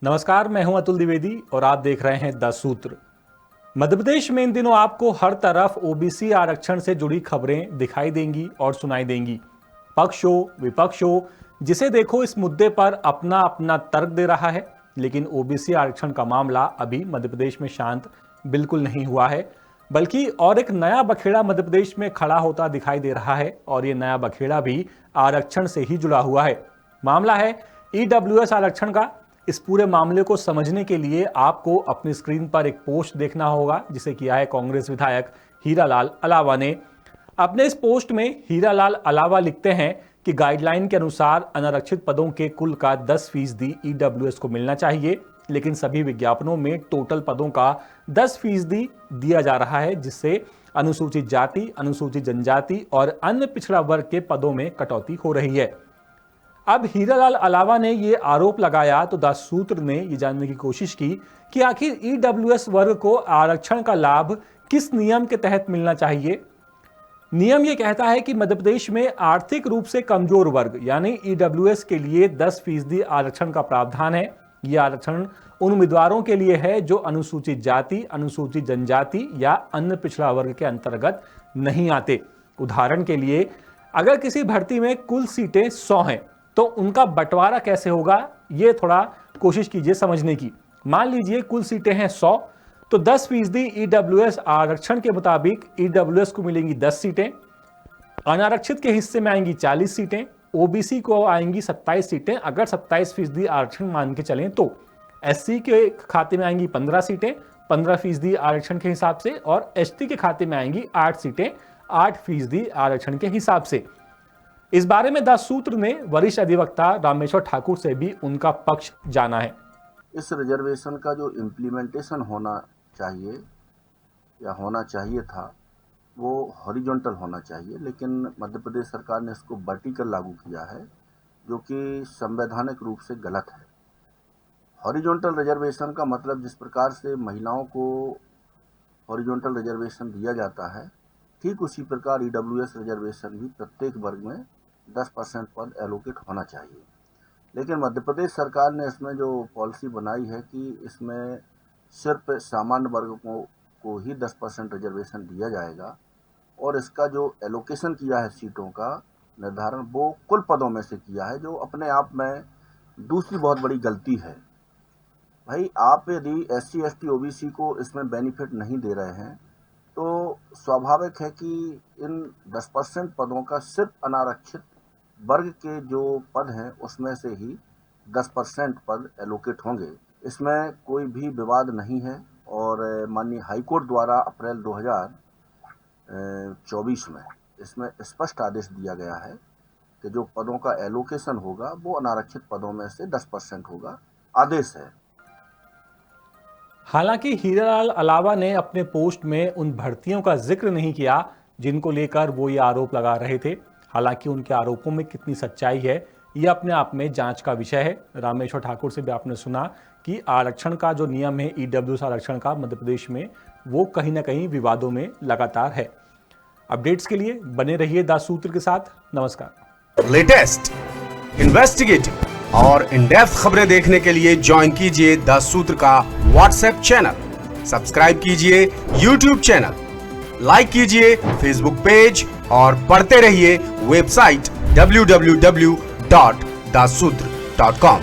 नमस्कार, मैं हूं अतुल द्विवेदी और आप देख रहे हैं द सूत्र। मध्य प्रदेश में इन दिनों आपको हर तरफ ओबीसी आरक्षण से जुड़ी खबरें दिखाई देंगी और सुनाई देंगी। पक्ष हो विपक्ष हो, जिसे देखो इस मुद्दे पर अपना अपना तर्क दे रहा है। लेकिन ओबीसी आरक्षण का मामला अभी मध्य प्रदेश में शांत बिल्कुल नहीं हुआ है, बल्कि और एक नया बखेड़ा मध्य प्रदेश में खड़ा होता दिखाई दे रहा है। और ये नया बखेड़ा भी आरक्षण से ही जुड़ा हुआ है। मामला है ईडब्ल्यूएस आरक्षण का। इस पूरे मामले को समझने के लिए आपको अपनी स्क्रीन पर एक पोस्ट देखना होगा, जिसे किया है कांग्रेस विधायक हीरालाल अलावा ने। अपने इस पोस्ट में हीरालाल अलावा लिखते हैं कि गाइडलाइन के अनुसार अनारक्षित पदों के कुल का 10% ईडब्ल्यूएस को मिलना चाहिए, लेकिन सभी विज्ञापनों में टोटल पदों का 10% दिया जा रहा है, जिससे अनुसूचित जाति, अनुसूचित जनजाति और अन्य पिछड़ा वर्ग के पदों में कटौती हो रही है। अब हीरालाल अलावा ने यह आरोप लगाया तो द सूत्र ने यह जानने की कोशिश की कि आखिर ईडब्ल्यूएस वर्ग को आरक्षण का लाभ किस नियम के तहत मिलना चाहिए। नियम यह कहता है कि मध्य प्रदेश में आर्थिक रूप से कमजोर वर्ग यानी ईडब्ल्यूएस के लिए 10% आरक्षण का प्रावधान है। यह आरक्षण उन उम्मीदवारों के लिए है जो अनुसूचित जाति, अनुसूचित जनजाति या अन्य पिछड़ा वर्ग के अंतर्गत नहीं आते। उदाहरण के लिए, अगर किसी भर्ती में कुल सीटें 100 हैं तो उनका बंटवारा कैसे होगा, ये थोड़ा कोशिश कीजिए समझने की। मान लीजिए कुल सीटें हैं 100, तो 10% ईडब्ल्यूएस आरक्षण के मुताबिक ईडब्ल्यूएस को मिलेंगी 10 सीटें, अनारक्षित के हिस्से में आएंगी 40 सीटें, ओबीसी को आएंगी 27 सीटें। अगर 27% आरक्षण मान के चलें तो एससी के खाते में आएंगी 15 सीटें 15% आरक्षण के हिसाब से, और एसटी के खाते में आएंगी 8 सीटें 8% आरक्षण के हिसाब से। इस बारे में द सूत्र ने वरिष्ठ अधिवक्ता रामेश्वर ठाकुर से भी उनका पक्ष जाना है। इस रिजर्वेशन का जो इम्प्लीमेंटेशन होना चाहिए या होना चाहिए था, वो हॉरिजॉन्टल होना चाहिए, लेकिन मध्य प्रदेश सरकार ने इसको वर्टिकल लागू किया है, जो कि संवैधानिक रूप से गलत है। हॉरिजॉन्टल रिजर्वेशन का मतलब जिस प्रकार से महिलाओं को हॉरिजॉन्टल रिजर्वेशन दिया जाता है, ठीक उसी प्रकार ईडब्ल्यूएस रिजर्वेशन भी प्रत्येक वर्ग में 10% पद एलोकेट होना चाहिए। लेकिन मध्य प्रदेश सरकार ने इसमें जो पॉलिसी बनाई है कि इसमें सिर्फ सामान्य वर्गों को ही 10% रिजर्वेशन दिया जाएगा, और इसका जो एलोकेशन किया है सीटों का निर्धारण, वो कुल पदों में से किया है, जो अपने आप में दूसरी बहुत बड़ी गलती है। भाई, आप यदि एससी, एसटी, ओबीसी को इसमें बेनिफिट नहीं दे रहे हैं तो स्वाभाविक है कि इन 10% पदों का सिर्फ अनारक्षित वर्ग के जो पद हैं उसमें से ही 10% पद एलोकेट होंगे। इसमें कोई भी विवाद नहीं है, और माननीय हाईकोर्ट द्वारा अप्रैल 2024 में इसमें स्पष्ट आदेश दिया गया है कि जो पदों का एलोकेशन होगा वो अनारक्षित पदों में से 10% होगा। आदेश है। हालांकि हीरालाल अलावा ने अपने पोस्ट में उन भर्तियों का जिक्र नहीं किया जिनको लेकर वो ये आरोप लगा रहे थे। हालांकि उनके आरोपों में कितनी सच्चाई है, ये अपने आप में जांच का विषय है। रामेश्वर ठाकुर से भी आपने सुना कि आरक्षण का जो नियम है ईडब्ल्यूएस आरक्षण का मध्य प्रदेश में, वो कहीं ना कहीं विवादों में लगातार है। अपडेट्स के लिए बने रहिए द सूत्र के साथ। नमस्कार। लेटेस्ट, इन्वेस्टिगेटिव और इन डेप्थ खबरें देखने के लिए ज्वाइन कीजिए द सूत्र का व्हाट्सएप चैनल, सब्सक्राइब कीजिए यूट्यूब चैनल, लाइक कीजिए फेसबुक पेज और पढ़ते रहिए वेबसाइट www.daसूत्र.com।